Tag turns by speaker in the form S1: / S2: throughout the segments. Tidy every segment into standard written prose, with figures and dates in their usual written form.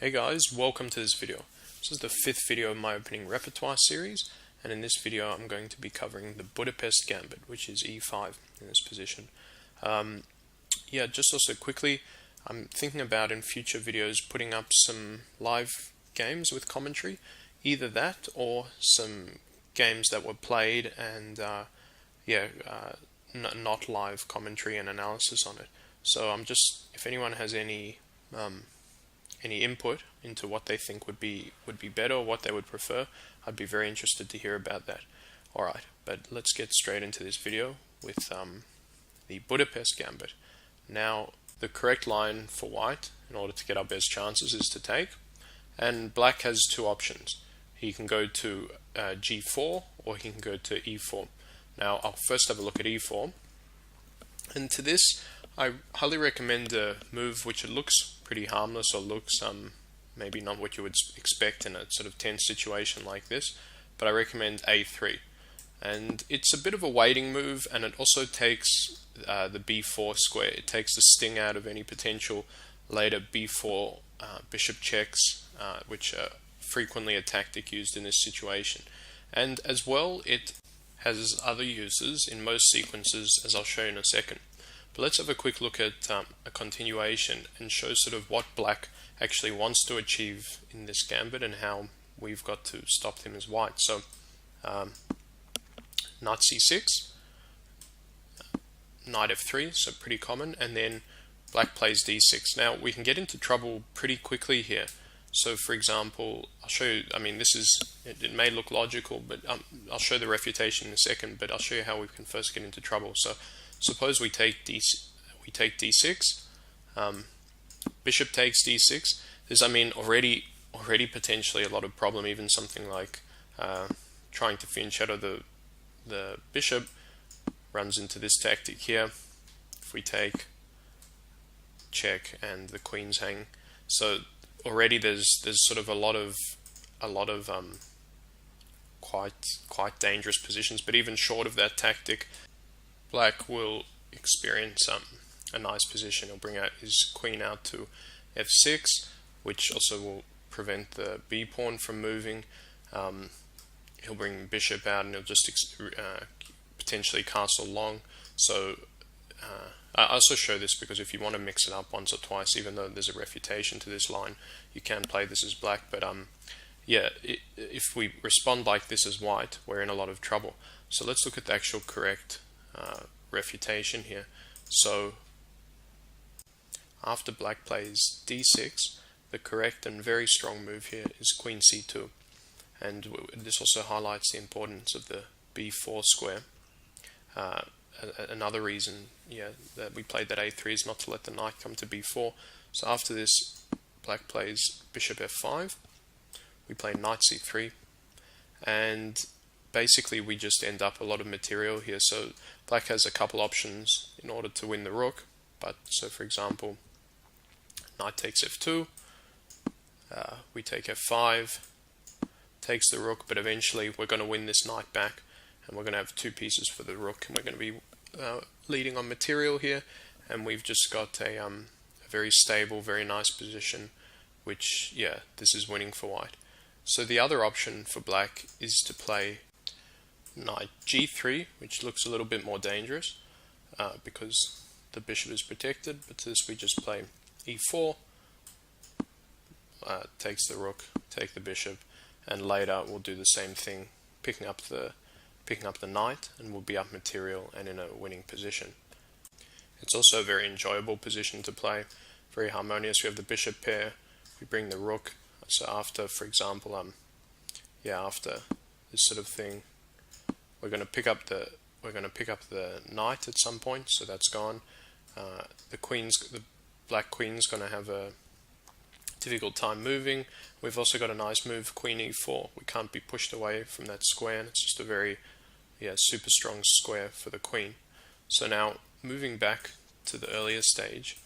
S1: Hey guys, welcome to this video. This is the fifth video of my opening repertoire series, and in this video I'm going to be covering the Budapest Gambit, which is e5 in this position. Just also quickly, I'm thinking about in future videos putting up some live games with commentary, either that or some games that were played and not live commentary and analysis on it. So if anyone has any input into what they think would be better or what they would prefer, I'd be very interested to hear about that. Alright, but let's get straight into this video with the Budapest Gambit. Now, the correct line for white, in order to get our best chances, is to take, and black has two options. He can go to g4 or he can go to e4. Now, I'll first have a look at e4, and to this I highly recommend a move which it looks pretty harmless, or looks maybe not what you would expect in a sort of tense situation like this, but I recommend a3. And it's a bit of a waiting move, and it also takes the b4 square. It takes the sting out of any potential later b4 bishop checks, which are frequently a tactic used in this situation. And as well, it has other uses in most sequences, as I'll show you in a second. But let's have a quick look at a continuation and show sort of what black actually wants to achieve in this gambit and how we've got to stop him as white. So knight c6, knight f3, so pretty common, and then black plays d6. Now we can get into trouble pretty quickly here. So for example, I'll show you, it may look logical, but I'll show the refutation in a second, but I'll show you how we can first get into trouble. So suppose we take d6, bishop takes d6. There's already potentially a lot of problem, even something like trying to fin shadow the bishop runs into this tactic here. If we take check and the queens hang, so already there's sort of a lot of quite dangerous positions. But even short of that tactic, black will experience a nice position. He'll bring out his queen out to f6, which also will prevent the b pawn from moving. He'll bring bishop out, and he'll just potentially castle long. So I also show this because if you want to mix it up once or twice, even though there's a refutation to this line, you can play this as black. But if we respond like this as white, we're in a lot of trouble. So let's look at the actual correct refutation here. So after black plays d6, the correct and very strong move here is queen c2, and this also highlights the importance of the b4 square. Another reason that we played that a3 is not to let the knight come to b4. So after this, black plays bishop f5, we play knight c3, and basically we just end up a lot of material here. So black has a couple options in order to win the rook, so for example, knight takes f2, we take f5, takes the rook, but eventually we're going to win this knight back, and we're going to have two pieces for the rook, and we're going to be leading on material here, and we've just got a very stable, very nice position, which this is winning for white. So the other option for black is to play knight g3, which looks a little bit more dangerous because the bishop is protected. But to this we just play e4, takes the rook, take the bishop, and later we'll do the same thing, picking up the knight, and we'll be up material and in a winning position. It's also a very enjoyable position to play, very harmonious. We have the bishop pair, we bring the rook. So after, for example, after this sort of thing, we're going to pick up the knight at some point, so that's gone. The black queen's going to have a difficult time moving. We've also got a nice move, queen e4. We can't be pushed away from that square, and it's just a very super strong square for the queen. So now moving back to the earlier stage,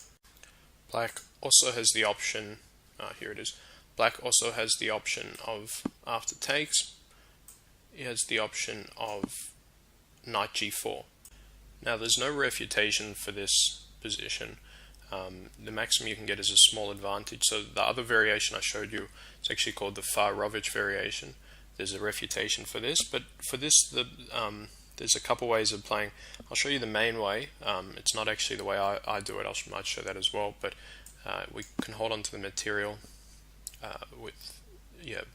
S1: black also has the option, here it is, black also has the option of, after takes, he has the option of knight g4. Now there's no refutation for this position, the maximum you can get is a small advantage. So the other variation I showed you, it's actually called the Farovich variation. There's a refutation for this, but for this, there's a couple ways of playing. I'll show you the main way. It's not actually the way I do it. I might show that as well, but we can hold on to the material with,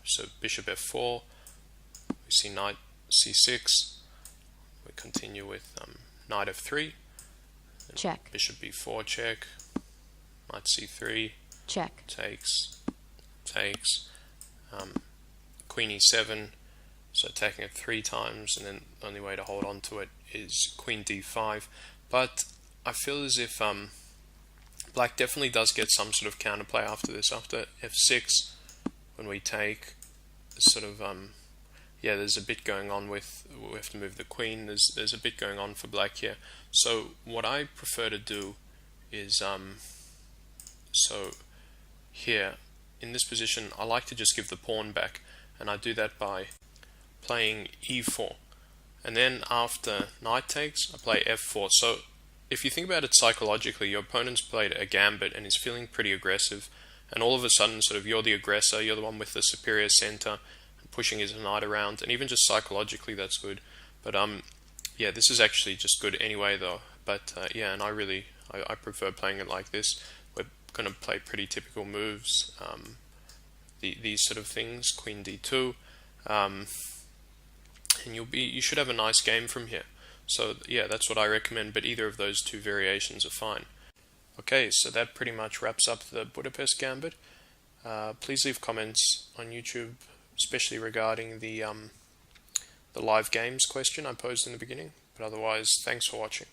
S1: so bishop f4, we see knight c6, we continue with knight f3,
S2: check,
S1: bishop b4 check, knight c3,
S2: check,
S1: takes, queen e7, so attacking it 3 times, and then the only way to hold on to it is queen d5. But I feel as if black definitely does get some sort of counterplay after this. After f6, when we take, sort of there's a bit going on with, we have to move the queen. There's a bit going on for black here. So what I prefer to do is so here in this position, I like to just give the pawn back, and I do that by playing e4, and then after knight takes, I play f4. So if you think about it psychologically, your opponent's played a gambit and is feeling pretty aggressive, and all of a sudden sort of you're the aggressor, you're the one with the superior center, pushing his knight around, and even just psychologically that's good. But this is actually just good anyway though. But and I prefer playing it like this. We're going to play pretty typical moves, these sort of things, queen d2, and you should have a nice game from here. So that's what I recommend, but either of those two variations are fine. Okay, so that pretty much wraps up the Budapest Gambit. Please leave comments on YouTube, especially regarding the live games question I posed in the beginning. But otherwise, thanks for watching.